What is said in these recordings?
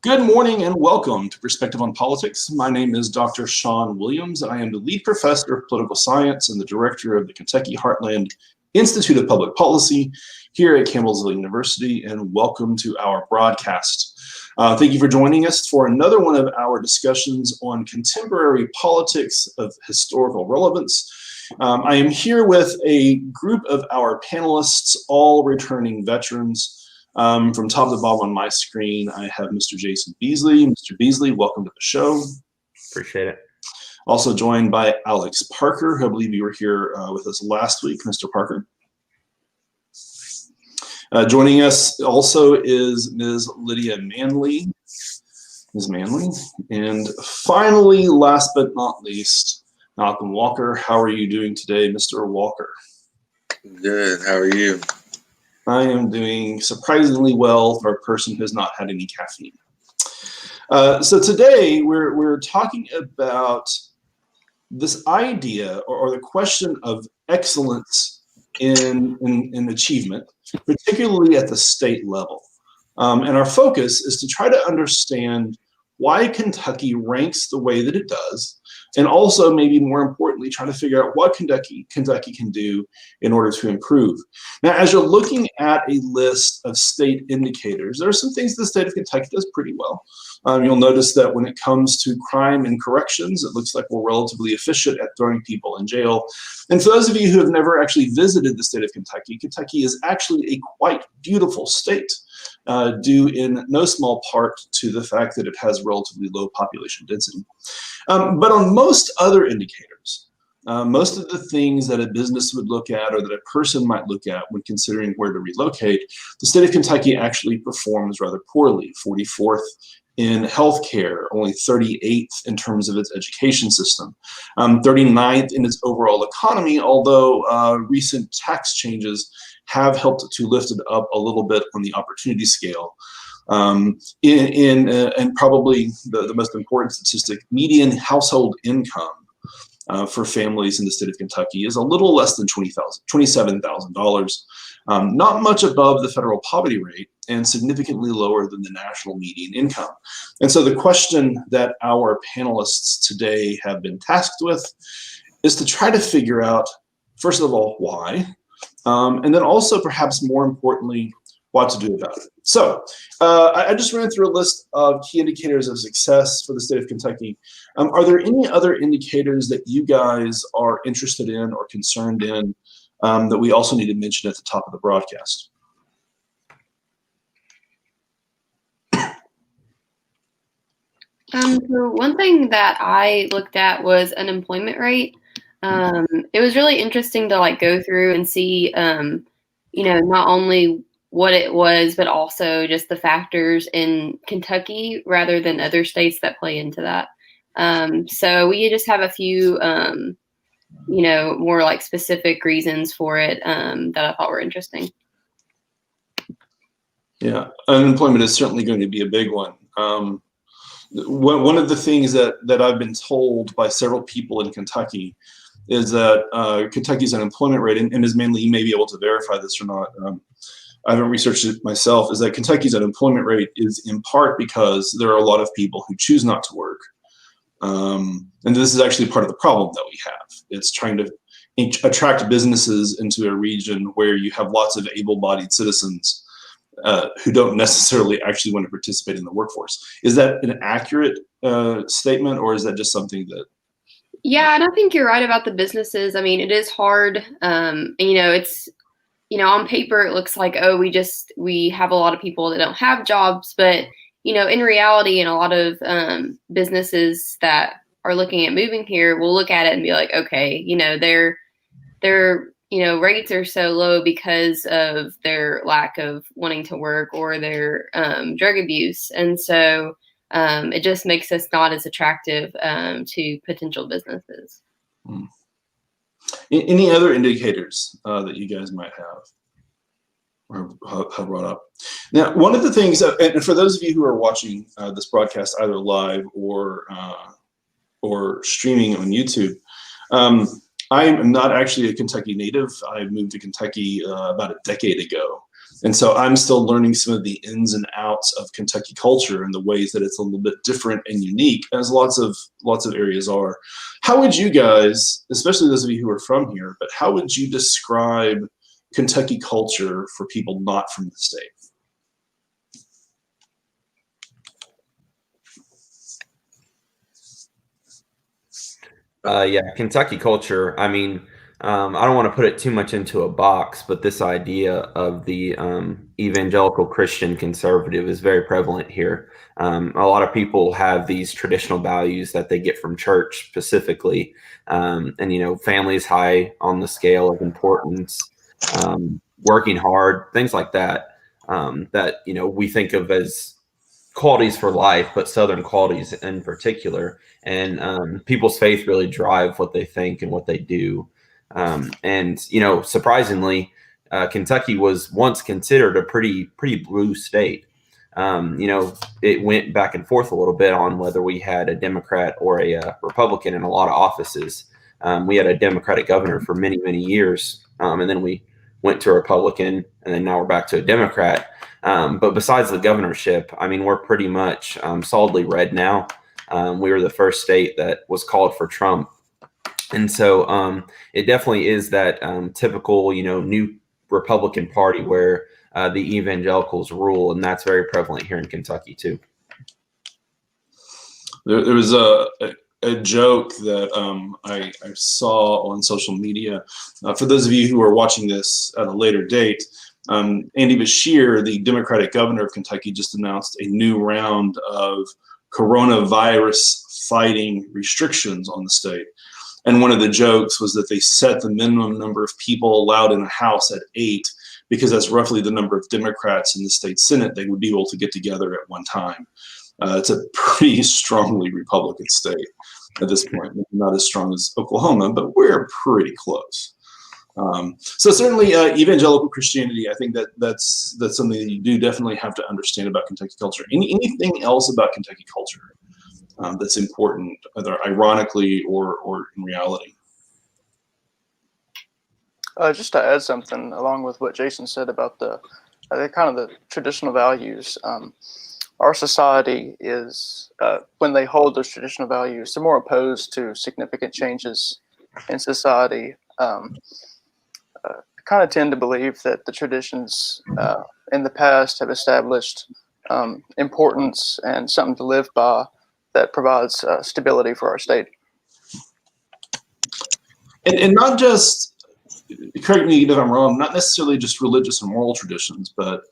Good morning and welcome to Perspective on Politics. My name is Dr. Sean Williams. I am the lead professor of political science and the director of the Kentucky Heartland Institute of Public Policy here at Campbellsville University, and welcome to our broadcast. Thank you for joining us for another one of our discussions on contemporary politics of historical relevance. I am here with a group of our panelists, all returning veterans. From top to bottom on my screen, I have Mr. Jason Beasley. Mr. Beasley, welcome to the show. Appreciate it. Also joined by Alex Parker, who I believe you were here with us last week. Mr. Parker. Joining us also is Ms. Lydia Manley. Ms. Manley. And finally, last but not least, Malcolm Walker. How are you doing today, Mr. Walker? Good. How are you? I am doing surprisingly well for a person who has not had any caffeine. So today we're talking about this idea or the question of excellence in achievement, particularly at the state level. And our focus is to try to understand why Kentucky ranks the way that it does, and also, maybe more importantly, trying to figure out what Kentucky can do in order to improve. Now, as you're looking at a list of state indicators, there are some things the state of Kentucky does pretty well. You'll notice that when it comes to crime and corrections, it looks like we're relatively efficient at throwing people in jail. And for those of you who have never actually visited the state of Kentucky, Kentucky is actually a quite beautiful state, due in no small part to the fact that it has relatively low population density. But on most other indicators, most of the things that a business would look at or that a person might look at when considering where to relocate, the state of Kentucky actually performs rather poorly. 44th in healthcare, only 38th in terms of its education system, 39th in its overall economy, although recent tax changes have helped to lift it up a little bit on the opportunity scale. And probably the most important statistic, median household income for families in the state of Kentucky is a little less than $27,000, not much above the federal poverty rate and significantly lower than the national median income. And so the question that our panelists today have been tasked with is to try to figure out, first of all, why, and then also perhaps more importantly, what to do about it. So I just ran through a list of key indicators of success for the state of Kentucky. Are there any other indicators that you guys are interested in or concerned in that we also need to mention at the top of the broadcast? So one thing that I looked at was unemployment rate. It was really interesting to go through and see, not only what it was, but also just the factors in Kentucky rather than other states that play into that. So we just have a few, more specific reasons for it that I thought were interesting. Yeah, unemployment is certainly going to be a big one. One of the things that I've been told by several people in Kentucky is that Kentucky's unemployment rate, and as mainly you may be able to verify this or not, I haven't researched it myself, is that Kentucky's unemployment rate is in part because there are a lot of people who choose not to work. And this is actually part of the problem that we have. It's trying to attract businesses into a region where you have lots of able-bodied citizens who don't necessarily actually want to participate in the workforce. Is that an accurate statement, or is that just something that... Yeah, and I think you're right about the businesses. I mean, it is hard. And, it's, on paper, it looks like, oh, we have a lot of people that don't have jobs. But, in reality, and a lot of businesses that are looking at moving here will look at it and be like, okay, their rates are so low because of their lack of wanting to work or their drug abuse. And so it just makes us not as attractive to potential businesses. Any other indicators that you guys might have or have brought up? Now, one of the things, and for those of you who are watching this broadcast either live or streaming on YouTube, I am not actually a Kentucky native. I moved to Kentucky about a decade ago. And so I'm still learning some of the ins and outs of Kentucky culture and the ways that it's a little bit different and unique, as lots of areas are. How would you guys, especially those of you who are from here, but how would you describe Kentucky culture for people not from the state? Yeah, Kentucky culture. I mean, I don't want to put it too much into a box, but this idea of the evangelical Christian conservative is very prevalent here. A lot of people have these traditional values that they get from church specifically. And, you know, family is high on the scale of importance, working hard, things like that, that, you know, we think of as qualities for life, but Southern qualities in particular. And people's faith really drive what they think and what they do. And you know, surprisingly, Kentucky was once considered a pretty blue state. You know, it went back and forth a little bit on whether we had a Democrat or a Republican in a lot of offices. We had a Democratic governor for many years, and then we went to a Republican, and then now we're back to a Democrat. But besides the governorship, I mean, we're pretty much solidly red now. We were the first state that was called for Trump. And so it definitely is that typical, you know, new Republican Party where the evangelicals rule. And that's very prevalent here in Kentucky, too. There was a joke that I saw on social media. For those of you who are watching this at a later date, Andy Beshear, the Democratic governor of Kentucky, just announced a new round of coronavirus fighting restrictions on the state. And one of the jokes was that they set the minimum number of people allowed in a house at 8, because that's roughly the number of Democrats in the state Senate they would be able to get together at one time. It's a pretty strongly Republican state at this point. Not as strong as Oklahoma, but we're pretty close. So certainly evangelical Christianity, I think that's something that you do definitely have to understand about Kentucky culture. Anything else about Kentucky culture that's important, either ironically or in reality? Just to add something along with what Jason said about the kind of the traditional values. Our society is, when they hold those traditional values, they're more opposed to significant changes in society. Kind of tend to believe that the traditions in the past have established importance and something to live by that provides stability for our state. And not just, correct me if I'm wrong, not necessarily just religious and moral traditions, but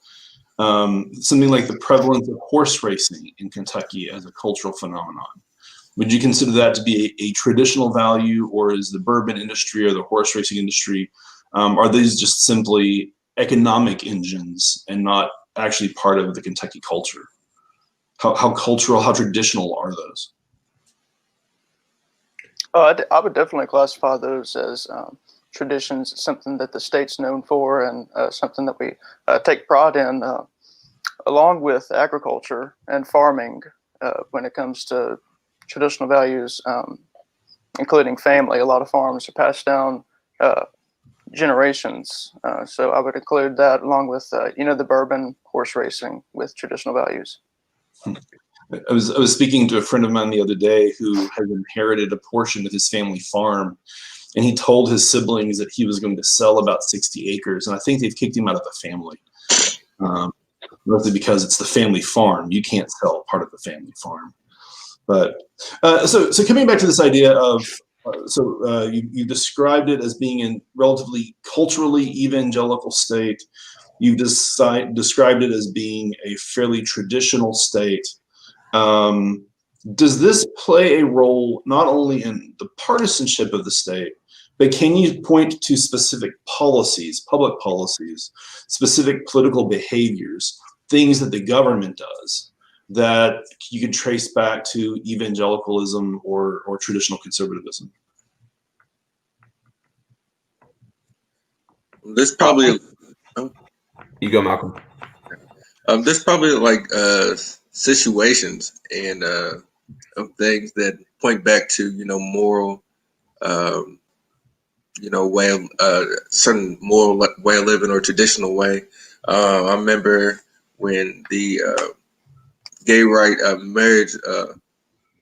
something like the prevalence of horse racing in Kentucky as a cultural phenomenon. Would you consider that to be a traditional value, or is the bourbon industry or the horse racing industry, are these just simply economic engines and not actually part of the Kentucky culture? How cultural, how traditional are those? I would definitely classify those as traditions, something that the state's known for, and something that we take pride in, along with agriculture and farming when it comes to traditional values, including family. A lot of farms are passed down generations. So I would include that along with, the bourbon, horse racing with traditional values. I was speaking to a friend of mine the other day who had inherited a portion of his family farm, and he told his siblings that he was going to sell about 60 acres, and I think they've kicked him out of the family, mostly because it's the family farm. You can't sell part of the family farm. But so coming back to this idea of, you described it as being a relatively culturally evangelical state. You described it as being a fairly traditional state. Does this play a role not only in the partisanship of the state, but can you point to specific policies, public policies, specific political behaviors, things that the government does that you can trace back to evangelicalism or traditional conservatism? There's probably You go, Malcolm. there's probably like situations and of things that point back to moral way of certain moral way of living or traditional way I remember when the gay marriage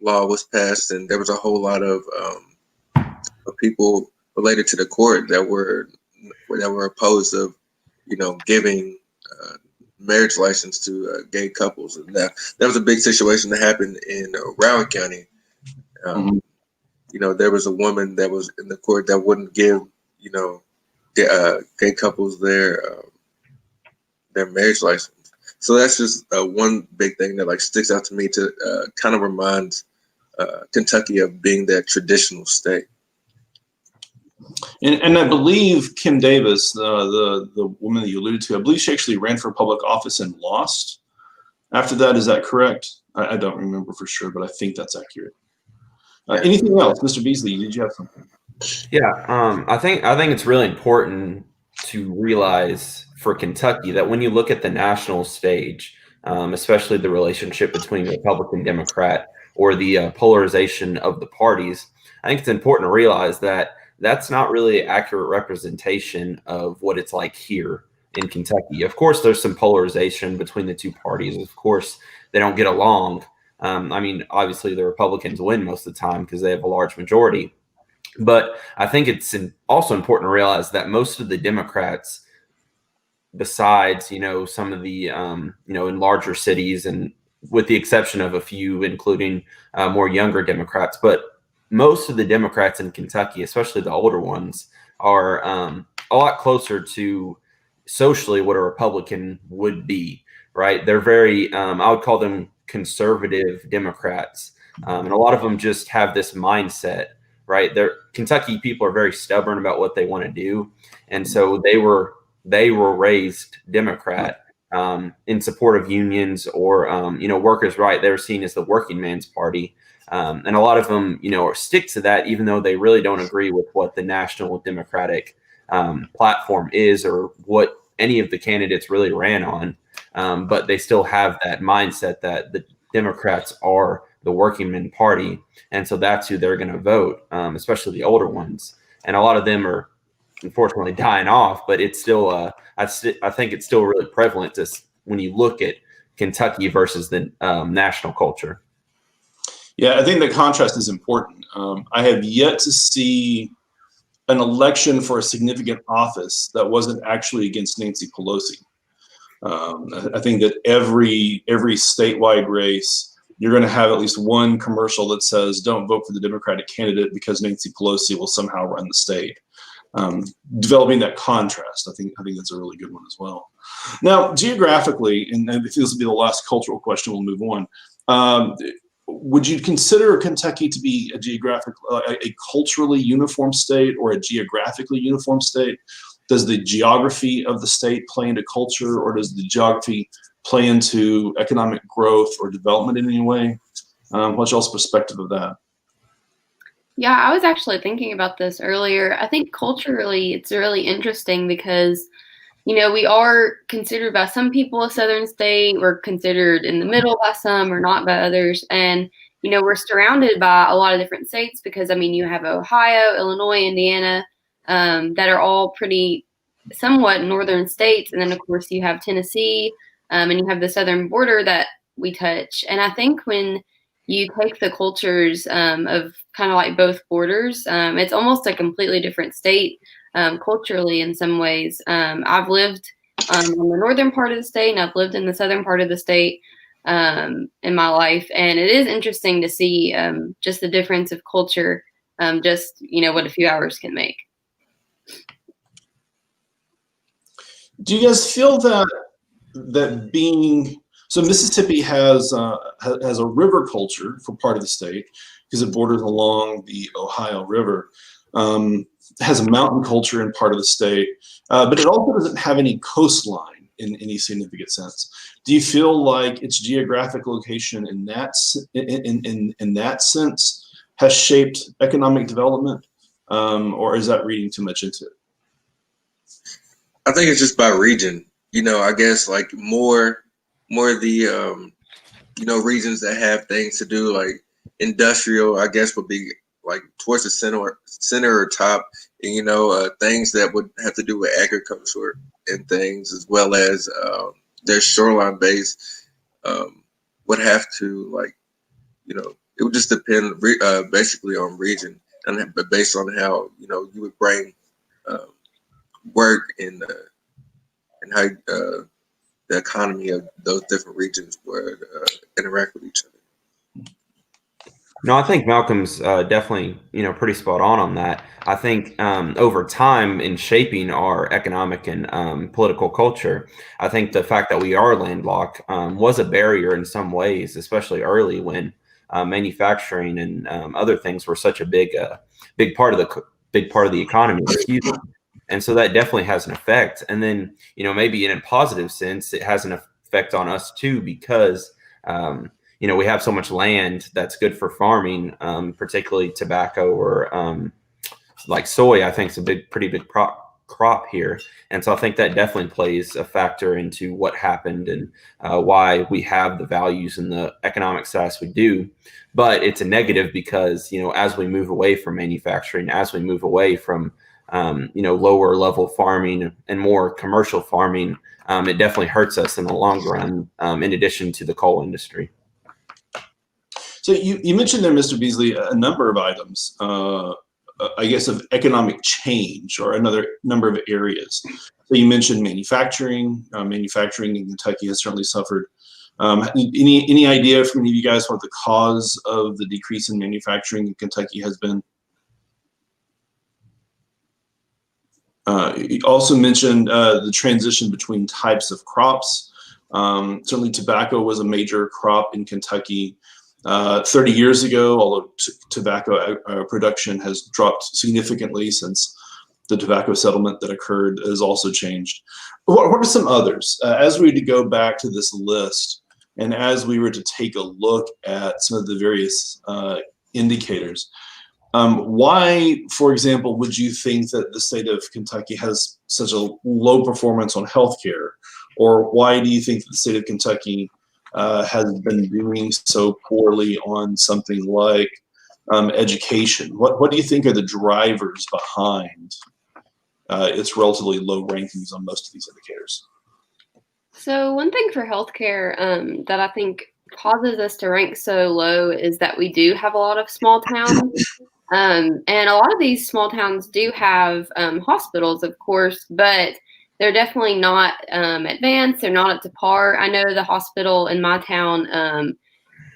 law was passed, and there was a whole lot of people related to the court that were opposed of, giving marriage license to gay couples, and that was a big situation that happened in Broward County. There was a woman that was in the court that wouldn't give, gay couples their marriage license. So that's just one big thing that like sticks out to me to kind of reminds Kentucky of being that traditional state. And I believe Kim Davis, the woman that you alluded to, I believe she actually ran for public office and lost. After that, is that correct? I don't remember for sure, but I think that's accurate. Anything else, Mr. Beasley? Did you have something? Yeah, I think it's really important to realize for Kentucky that when you look at the national stage, especially the relationship between Republican, Democrat, or the polarization of the parties, I think it's important to realize that that's not really an accurate representation of what it's like here in Kentucky. Of course, there's some polarization between the two parties. Of course, they don't get along. I mean, obviously, the Republicans win most of the time because they have a large majority. But I think it's also important to realize that most of the Democrats, besides, some of the, in larger cities, and with the exception of a few, including more younger Democrats, but most of the Democrats in Kentucky, especially the older ones, are a lot closer to socially what a Republican would be, right? They're very, I would call them conservative Democrats. And a lot of them just have this mindset, right? Kentucky people are very stubborn about what they want to do. And so they were raised Democrat in support of unions or, workers' right. They were seen as the working man's party. And a lot of them, stick to that, even though they really don't agree with what the national Democratic platform is or what any of the candidates really ran on. But they still have that mindset that the Democrats are the working men party. And so that's who they're going to vote, especially the older ones. And a lot of them are unfortunately dying off, but it's still, I think it's still really prevalent when you look at Kentucky versus the national culture. Yeah, I think the contrast is important. I have yet to see an election for a significant office that wasn't actually against Nancy Pelosi. I think that every statewide race, you're going to have at least one commercial that says, "Don't vote for the Democratic candidate because Nancy Pelosi will somehow run the state." Developing that contrast, I think that's a really good one as well. Now, geographically, and this will be the last cultural question, we'll move on. Would you consider Kentucky to be a culturally uniform state or a geographically uniform state? Does the geography of the state play into culture, or does the geography play into economic growth or development in any way? What's y'all's perspective of that? Yeah, I was actually thinking about this earlier. I think culturally it's really interesting because, we are considered by some people a southern state. We're considered in the middle by some or not by others. And, we're surrounded by a lot of different states because, you have Ohio, Illinois, Indiana, that are all pretty somewhat northern states. And then, of course, you have Tennessee, and you have the southern border that we touch. And I think when you take the cultures of kind of like both borders, it's almost a completely different state culturally in some ways. I've lived in the northern part of the state, and I've lived in the southern part of the state in my life. And it is interesting to see just the difference of culture, just, what a few hours can make. Do you guys feel that being so Mississippi has a river culture for part of the state because it borders along the Ohio River, has a mountain culture in part of the state, but it also doesn't have any coastline in any significant sense. Do you feel like its geographic location in that sense has shaped economic development, or is that reading too much into it? I think it's just by region. I guess like more of the regions that have things to do like industrial, I guess, would be like towards the center or top, and, things that would have to do with agriculture and things, as well as their shoreline base, would have to, like, it would just depend basically on region, and but based on how you would bring work and how the economy of those different regions would interact with each other. No, I think Malcolm's definitely, pretty spot on that. I think over time in shaping our economic and political culture, I think the fact that we are landlocked was a barrier in some ways, especially early when manufacturing and other things were such a big part of the economy. Excuse me. And so that definitely has an effect. And then, maybe in a positive sense, it has an effect on us too, because we have so much land that's good for farming, particularly tobacco or like soy. I think is a pretty big crop here, and so I think that definitely plays a factor into what happened and why we have the values and the economic status we do. But it's a negative because as we move away from manufacturing, as we move away from lower level farming and more commercial farming, it definitely hurts us in the long run. In addition to the coal industry. So you mentioned there, Mr. Beasley, a number of items, I guess, of economic change, or another number of areas. So you mentioned manufacturing. Manufacturing in Kentucky has certainly suffered. Any idea from any of you guys what the cause of the decrease in manufacturing in Kentucky has been? You also mentioned the transition between types of crops. Certainly tobacco was a major crop in Kentucky 30 years ago, although tobacco production has dropped significantly since the tobacco settlement that occurred has also changed. What are some others? As we were to go back to this list, and as we were to take a look at some of the various indicators, why, for example, would you think that the state of Kentucky has such a low performance on healthcare? Or why do you think that the state of Kentucky has been doing so poorly on something like education? What do you think are the drivers behind its relatively low rankings on most of these indicators? So one thing for healthcare that I think causes us to rank so low is that we do have a lot of small towns. And a lot of these small towns do have hospitals, of course, but they're definitely not advanced. They're not up to par. I know the hospital in my town,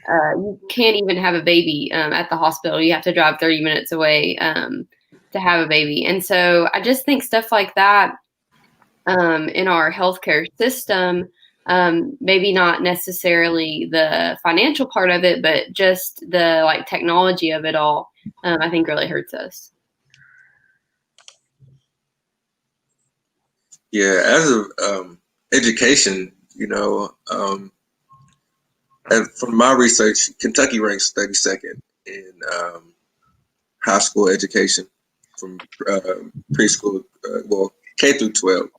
you can't even have a baby at the hospital. You have to drive 30 minutes away to have a baby. And so I just think stuff like that in our healthcare system, maybe not necessarily the financial part of it, but just the technology of it all, I think really hurts us. Yeah, as of education, and from my research, Kentucky ranks 32nd in high school education from preschool, K through 12.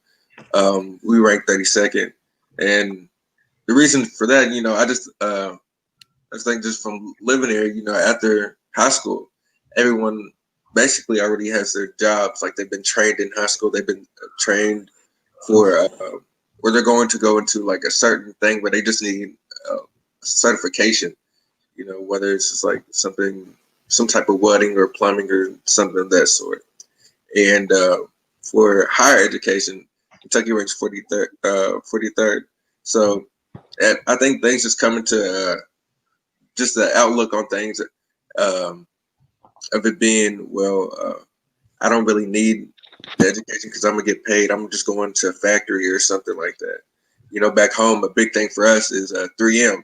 We rank 32nd, and the reason for that, I just think just from living here, after high school, everyone basically already has their jobs. Like, they've been trained in high school, they've been trained for where they're going to go into like a certain thing where they just need certification, whether it's just like some type of welding or plumbing or something of that sort. And for higher education, Kentucky ranks 43rd. 43rd. So I think things just come into just the outlook on things of it being, I don't really need the education because I'm gonna get paid. I'm just going to a factory or something like that. Back home, a big thing for us is 3M.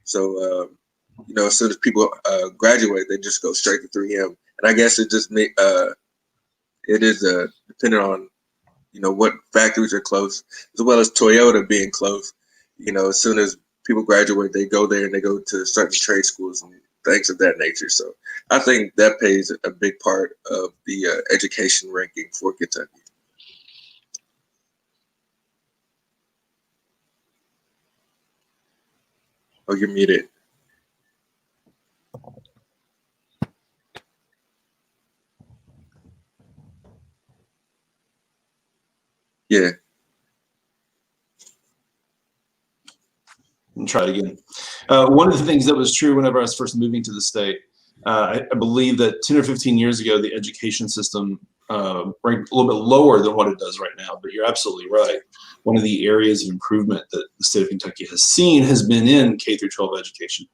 So as soon as people graduate, they just go straight to 3M. And I guess it just it is dependent on what factories are close, as well as Toyota being close. As soon as people graduate, they go there and they go to certain trade schools and things of that nature. So I think that plays a big part of the education ranking for Kentucky. Oh, you're muted. Yeah. And try it again. One of the things that was true whenever I was first moving to the state, I believe that 10 or 15 years ago, the education system ranked a little bit lower than what it does right now. But you're absolutely right. One of the areas of improvement that the state of Kentucky has seen has been in K through 12 education.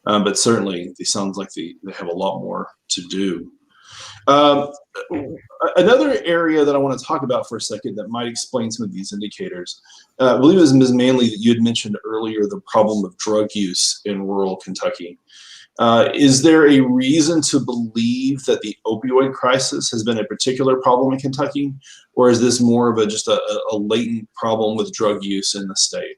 But certainly, it sounds like they have a lot more to do. Another area that I want to talk about for a second that might explain some of these indicators, I believe it was Ms. Manley that you had mentioned earlier, the problem of drug use in rural Kentucky. Is there a reason to believe that the opioid crisis has been a particular problem in Kentucky, or is this more of just a latent problem with drug use in the state?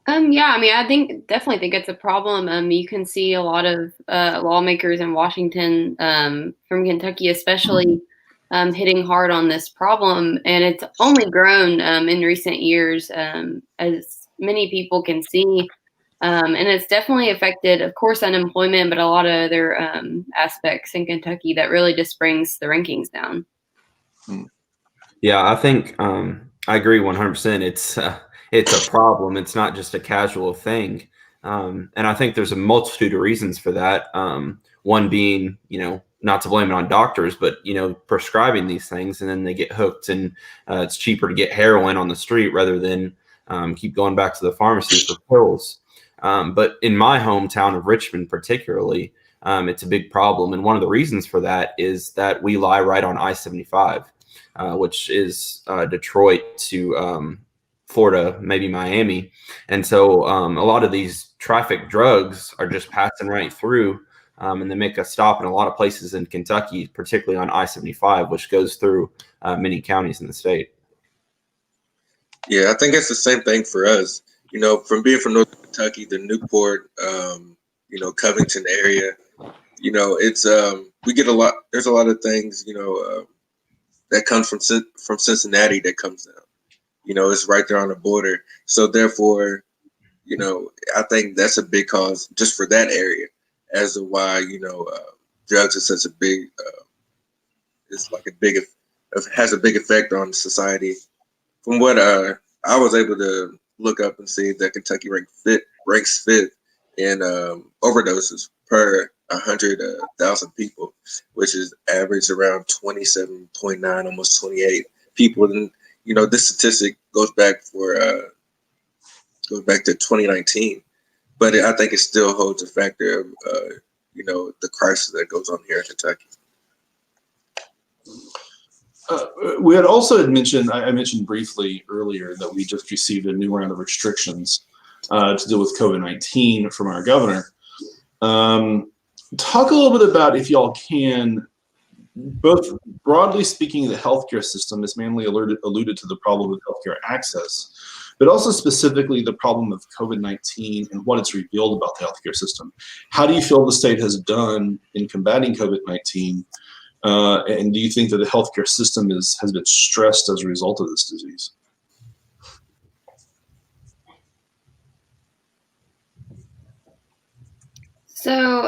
Yeah, I mean, definitely think it's a problem. You can see a lot of lawmakers in Washington, from Kentucky especially, hitting hard on this problem, and it's only grown in recent years, as many people can see. And it's definitely affected, of course, unemployment, but a lot of other aspects in Kentucky that really just brings the rankings down. Yeah, I think I agree 100%. It's a problem. It's not just a casual thing. And I think there's a multitude of reasons for that. One being, not to blame it on doctors, but, prescribing these things, and then they get hooked, and it's cheaper to get heroin on the street rather than keep going back to the pharmacy for pills. But in my hometown of Richmond, particularly, it's a big problem. And one of the reasons for that is that we lie right on I-75, which is Detroit to Florida, maybe Miami. And so a lot of these traffic drugs are just passing right through, and they make a stop in a lot of places in Kentucky, particularly on I-75, which goes through many counties in the state. Yeah, I think it's the same thing for us. From being from Northern Kentucky, the Newport, Covington area, it's we get a lot. There's a lot of things, that comes from Cincinnati that comes down. It's right there on the border. So therefore, I think that's a big cause just for that area as to why, drugs are such a big, has a big effect on society. From what I was able to look up and see that Kentucky ranks fifth in overdoses per 100,000 people, which is average around 27.9, almost 28 people. And this statistic goes back to 2019, but I think it still holds a factor of the crisis that goes on here in Kentucky. We had also mentioned, I mentioned briefly earlier that we just received a new round of restrictions to deal with COVID-19 from our governor. Talk a little bit about, if y'all can, both broadly speaking, the healthcare system. Ms. Manley alluded to the problem with healthcare access, but also specifically the problem of COVID-19 and what it's revealed about the healthcare system. How do you feel the state has done in combating COVID-19? And do you think that the healthcare system has been stressed as a result of this disease? So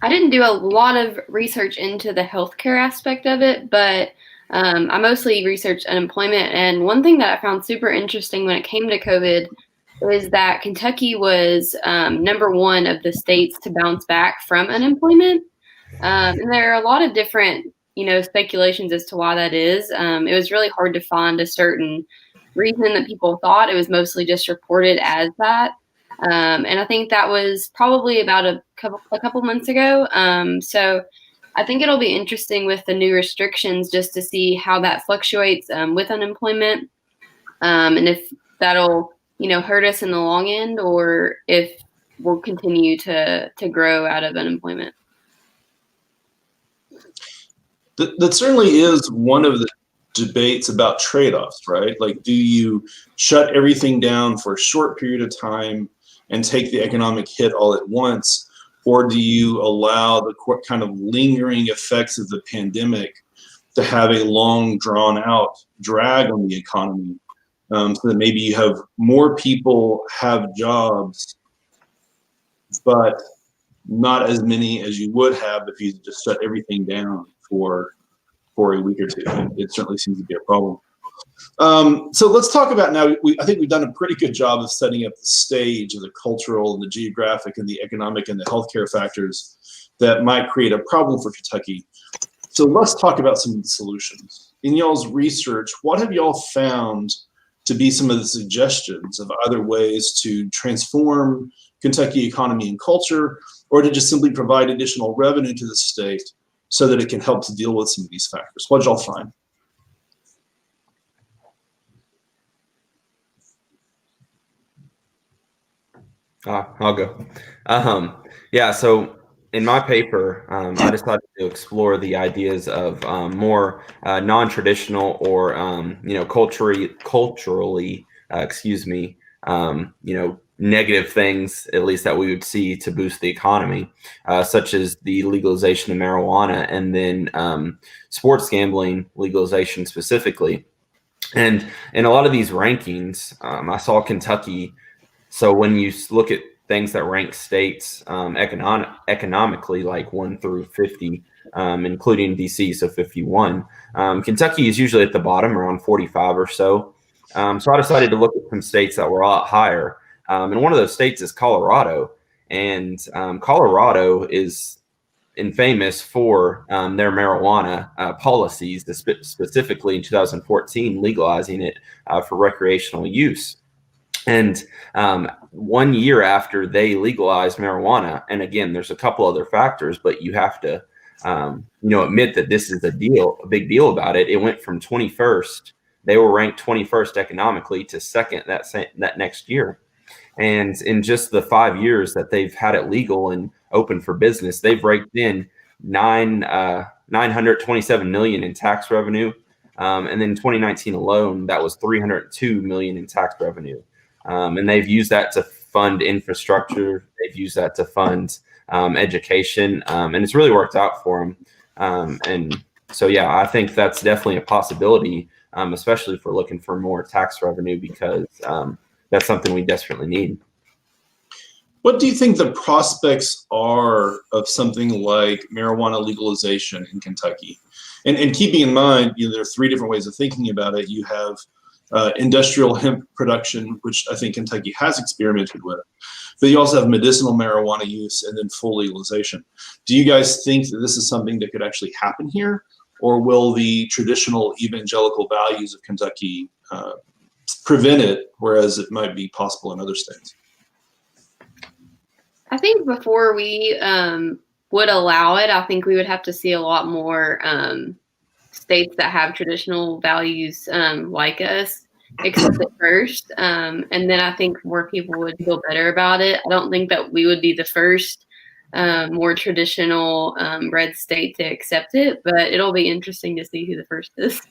I didn't do a lot of research into the healthcare aspect of it, but I mostly researched unemployment. And one thing that I found super interesting when it came to COVID is that Kentucky was number one of the states to bounce back from unemployment. And there are a lot of different, speculations as to why that is. It was really hard to find a certain reason that people thought. It was mostly just reported as that. And I think that was probably about a couple months ago. So I think it'll be interesting with the new restrictions just to see how that fluctuates with unemployment, and if that'll hurt us in the long end, or if we'll continue to grow out of unemployment. That certainly is one of the debates about trade-offs, right? Like, do you shut everything down for a short period of time and take the economic hit all at once, or do you allow the kind of lingering effects of the pandemic to have a long, drawn-out drag on the economy, so that maybe you have more people have jobs, but not as many as you would have if you just shut everything down for a week or two? It certainly seems to be a problem. So let's talk about now. I think we've done a pretty good job of setting up the stage of the cultural and the geographic and the economic and the healthcare factors that might create a problem for Kentucky. So let's talk about some of the solutions. In y'all's research, what have y'all found to be some of the suggestions of other ways to transform Kentucky economy and culture, or to just simply provide additional revenue to the state so that it can help to deal with some of these factors? What did y'all find? I'll go. Yeah, so in my paper, I decided to explore the ideas of more non-traditional or culturally, negative things, at least that we would see to boost the economy, such as the legalization of marijuana and then sports gambling legalization specifically. And in a lot of these rankings, I saw Kentucky. So when you look at things that rank states economically, like 1 through 50, including DC, so 51, Kentucky is usually at the bottom, around 45 or so. So I decided to look at some states that were a lot higher. And one of those states is Colorado. And Colorado is infamous for their marijuana policies, specifically in 2014, legalizing it for recreational use. And 1 year after they legalized marijuana, and again, there's a couple other factors, but you have to, admit that this is a big deal about it. It went from 21st, they were ranked 21st economically, to second that next year. And in just the 5 years that they've had it legal and open for business, they've raked in $927 million in tax revenue. And then 2019 alone, that was $302 million in tax revenue. And they've used that to fund infrastructure. They've used that to fund education, and it's really worked out for them. And so, yeah, I think that's definitely a possibility, especially if we're looking for more tax revenue, because that's something we desperately need. What do you think the prospects are of something like marijuana legalization in Kentucky? And keeping in mind, there are 3 different ways of thinking about it. You have industrial hemp production, which I think Kentucky has experimented with, but you also have medicinal marijuana use and then full legalization. Do you guys think that this is something that could actually happen here, or will the traditional evangelical values of Kentucky prevent it, whereas it might be possible in other states? I think before we would allow it, I think we would have to see a lot more states that have traditional values like us accept it first. And then I think more people would feel better about it. I don't think that we would be the first more traditional red state to accept it, but it'll be interesting to see who the first is.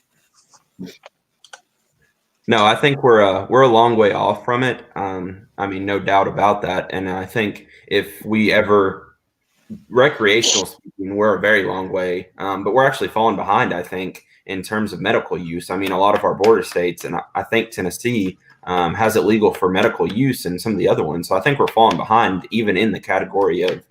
No, I think we're a long way off from it. I mean, no doubt about that. And I think if we ever, recreational speaking, we're a very long way, but we're actually falling behind, I think, in terms of medical use. I mean, a lot of our border states, and I think Tennessee has it legal for medical use, and some of the other ones. So I think we're falling behind even in the category of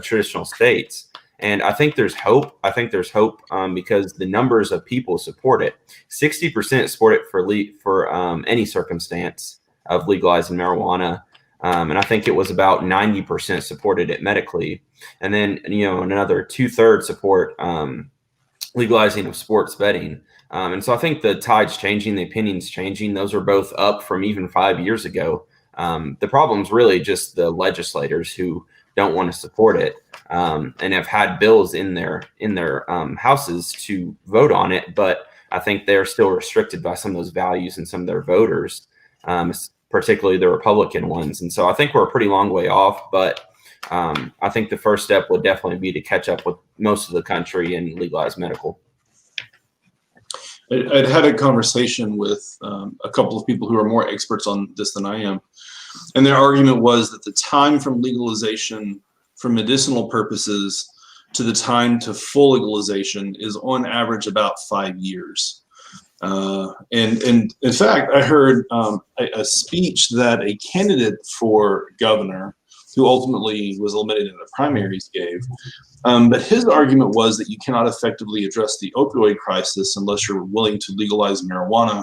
traditional states. And I think there's hope. Because the numbers of people support it. 60% support it for any circumstance of legalizing marijuana. And I think it was about 90% supported it medically. And then, another 2/3 support legalizing of sports betting. And so I think the tide's changing, the opinion's changing. Those are both up from even 5 years ago. The problem's really just the legislators who don't want to support it, and have had bills in their houses to vote on it. But I think they're still restricted by some of those values and some of their voters, particularly the Republican ones. And so I think we're a pretty long way off, but I think the first step will definitely be to catch up with most of the country and legalize medical. I'd had a conversation with a couple of people who are more experts on this than I am. And their argument was that the time from legalization for medicinal purposes to the time to full legalization is on average about 5 years. And in fact, I heard a speech that a candidate for governor, who ultimately was eliminated in the primaries, gave. But his argument was that you cannot effectively address the opioid crisis unless you're willing to legalize marijuana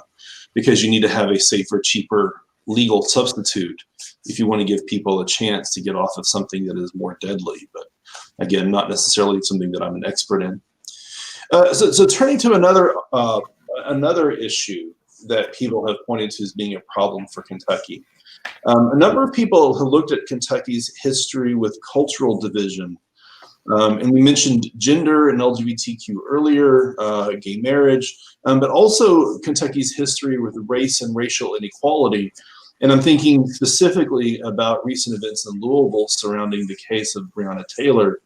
because you need to have a safer, cheaper legal substitute if you want to give people a chance to get off of something that is more deadly. But again, not necessarily something that I'm an expert in. So turning to another issue that people have pointed to as being a problem for Kentucky. A number of people have looked at Kentucky's history with cultural division. And we mentioned gender and LGBTQ earlier, gay marriage, but also Kentucky's history with race and racial inequality. And I'm thinking specifically about recent events in Louisville surrounding the case of Breonna Taylor,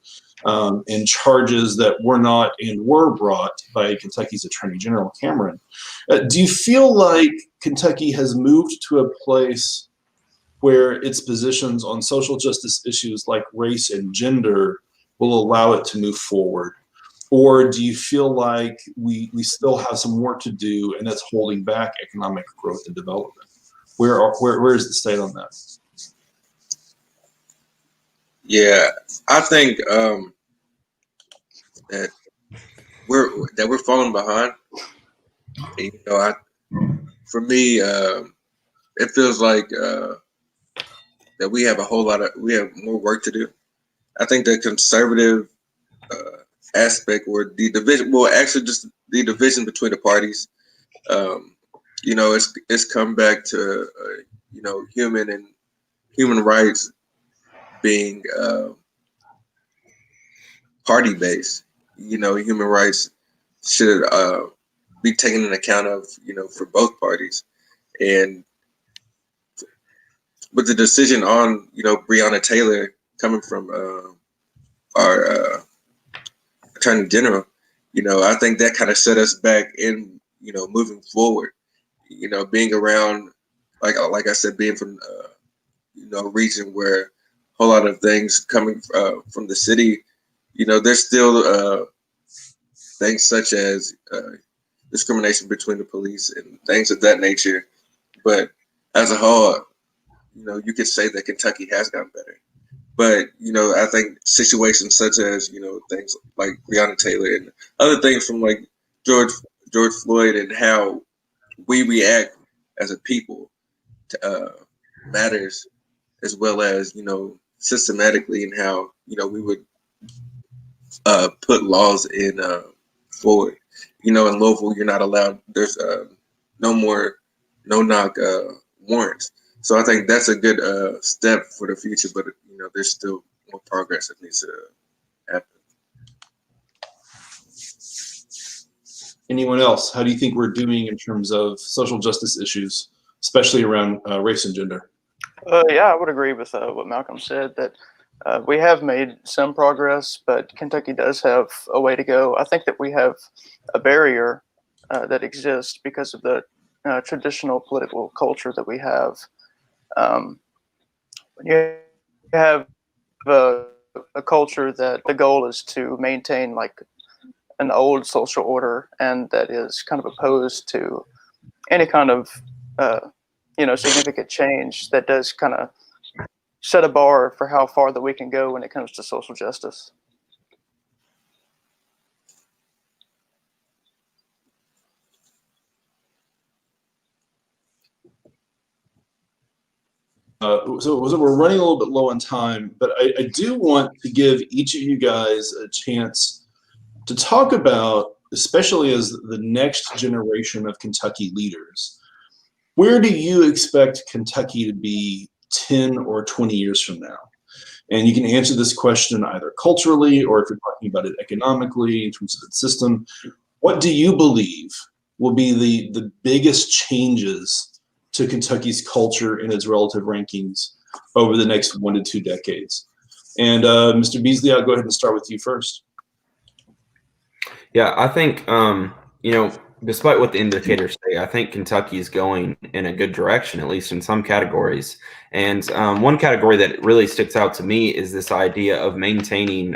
and charges that were not and were brought by Kentucky's Attorney General Cameron. Do you feel like Kentucky has moved to a place where its positions on social justice issues like race and gender will allow it to move forward? Or do you feel like we still have some work to do and that's holding back economic growth and development? Where is the state on that? Yeah, I think that we're falling behind. You know, for me, it feels like that we have more work to do. I think the conservative aspect, or the division, well, actually just the division between the parties, you know, it's come back to you know, human rights being party based. You know, human rights should be taken into account of, you know, for both parties. And with the decision on, you know, Breonna Taylor coming from our Attorney General, you know, I think that kind of set us back in, you know, moving forward. You know, being around, like I said, being from you know, a region where a whole lot of things coming from the city, you know, there's still things such as discrimination between the police and things of that nature. But as a whole, you know, you could say that Kentucky has gotten better. But, you know, I think situations such as, you know, things like Breonna Taylor and other things from like George Floyd, and how we react as a people to, matters, as well as, you know, systematically, and how, you know, we would put laws in forward. You know, in Louisville, you're not allowed, there's no more no-knock warrants. So I think that's a good step for the future, but, you know, there's still more progress that needs to happen. Anyone else? How do you think we're doing in terms of social justice issues, especially around race and gender? Yeah, I would agree with what Malcolm said, that we have made some progress, but Kentucky does have a way to go. I think that we have a barrier that exists because of the traditional political culture that we have. When you have a culture that the goal is to maintain like an old social order, and that is kind of opposed to any kind of you know, significant change, that does kind of set a bar for how far that we can go when it comes to social justice. So we're running a little bit low on time, but I do want to give each of you guys a chance to talk about, especially as the next generation of Kentucky leaders, where do you expect Kentucky to be 10 or 20 years from now? And you can answer this question either culturally, or if you're talking about it economically in terms of its system. What do you believe will be the biggest changes to Kentucky's culture and its relative rankings over the next 1 to 2 decades? And Mr. Beasley, I'll go ahead and start with you first. Yeah, I think, you know, despite what the indicators say, I think Kentucky is going in a good direction, at least in some categories. And one category that really sticks out to me is this idea of maintaining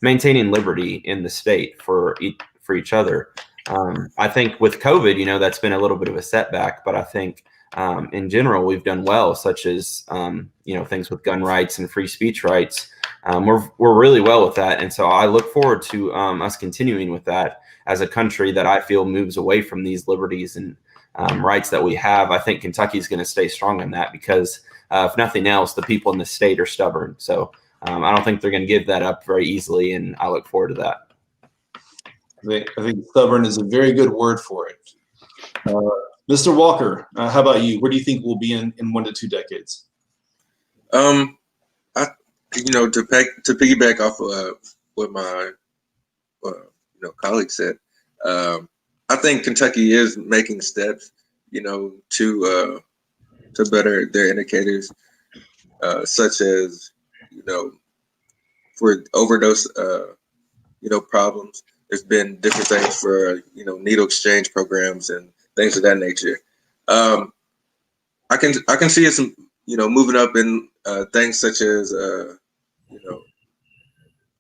liberty in the state for each other. I think with COVID, you know, that's been a little bit of a setback, but I think in general, we've done well, such as, you know, things with gun rights and free speech rights. We're really well with that. And so I look forward to us continuing with that as a country that I feel moves away from these liberties and rights that we have. I think Kentucky is going to stay strong in that because, if nothing else, the people in the state are stubborn. So I don't think they're going to give that up very easily, and I look forward to that. I think stubborn is a very good word for it. Mr. Walker, how about you? Where do you think we'll be in 1 to 2 decades? To piggyback off of what my colleague said, I think Kentucky is making steps, to better their indicators, such as, for overdose, problems. There's been different things for, needle exchange programs and things of that nature. I can see it, moving up in things such as,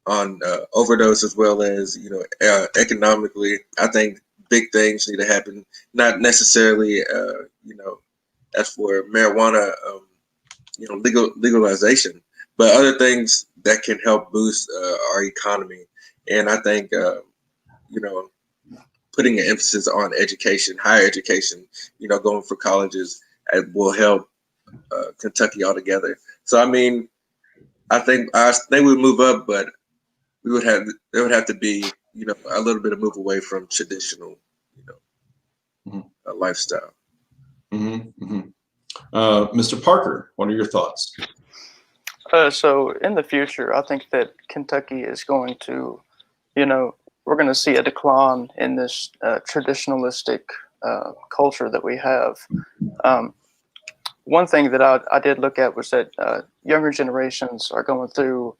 on overdose, as well as, economically. I think big things need to happen, not necessarily, as for marijuana, legalization, but other things that can help boost our economy. And I think, putting an emphasis on education, higher education, going for colleges, will help Kentucky altogether. So, I mean, I think they would move up, but there would have to be, a little bit of move away from traditional, lifestyle. Mr. Parker, what are your thoughts? So in the future, I think that Kentucky is going to, we're going to see a decline in this traditionalistic culture that we have. One thing that I did look at was that younger generations are going through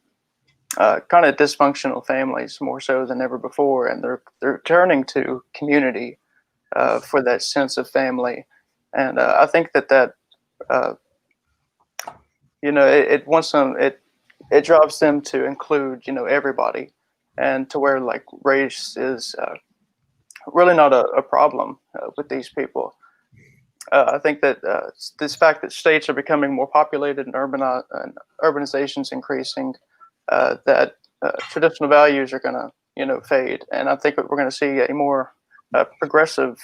kind of dysfunctional families more so than ever before, and they're turning to community for that sense of family. And I think that it wants them, it drives them to include, everybody, and to where like race is really not a problem with these people. I think that this fact that states are becoming more populated and urbanization's increasing, that traditional values are going to, fade. And I think we're going to see a more progressive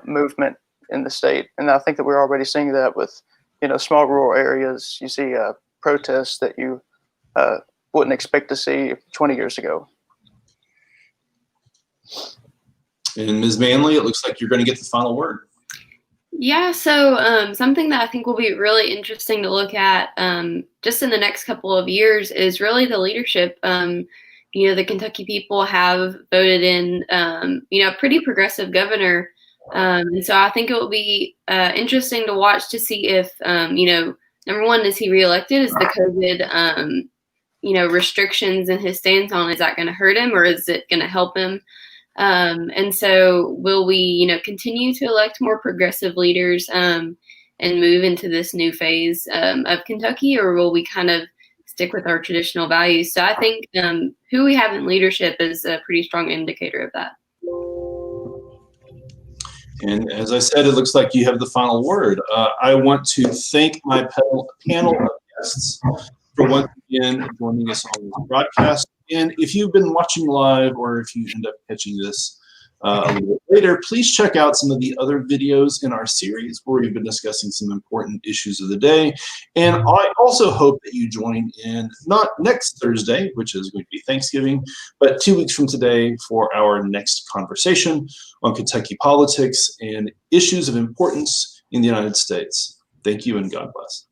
movement in the state. And I think that we're already seeing that with, small rural areas. You see protests that you wouldn't expect to see 20 years ago. And Ms. Manley, it looks like you're going to get the final word. Yeah, so something that I think will be really interesting to look at just in the next couple of years is really the leadership. The Kentucky people have voted in, a pretty progressive governor. And so I think it will be interesting to watch to see if, number one, is he reelected? Is the COVID, restrictions and his stance on, is that going to hurt him or is it going to help him? And so will we, continue to elect more progressive leaders and move into this new phase of Kentucky, or will we kind of stick with our traditional values? So I think who we have in leadership is a pretty strong indicator of that. And as I said, it looks like you have the final word. I want to thank my panel of guests for once again joining us on this broadcast. And if you've been watching live, or if you end up catching this a little bit later, please check out some of the other videos in our series where we've been discussing some important issues of the day. And I also hope that you join in, not next Thursday, which is going to be Thanksgiving, but 2 weeks from today for our next conversation on Kentucky politics and issues of importance in the United States. Thank you and God bless.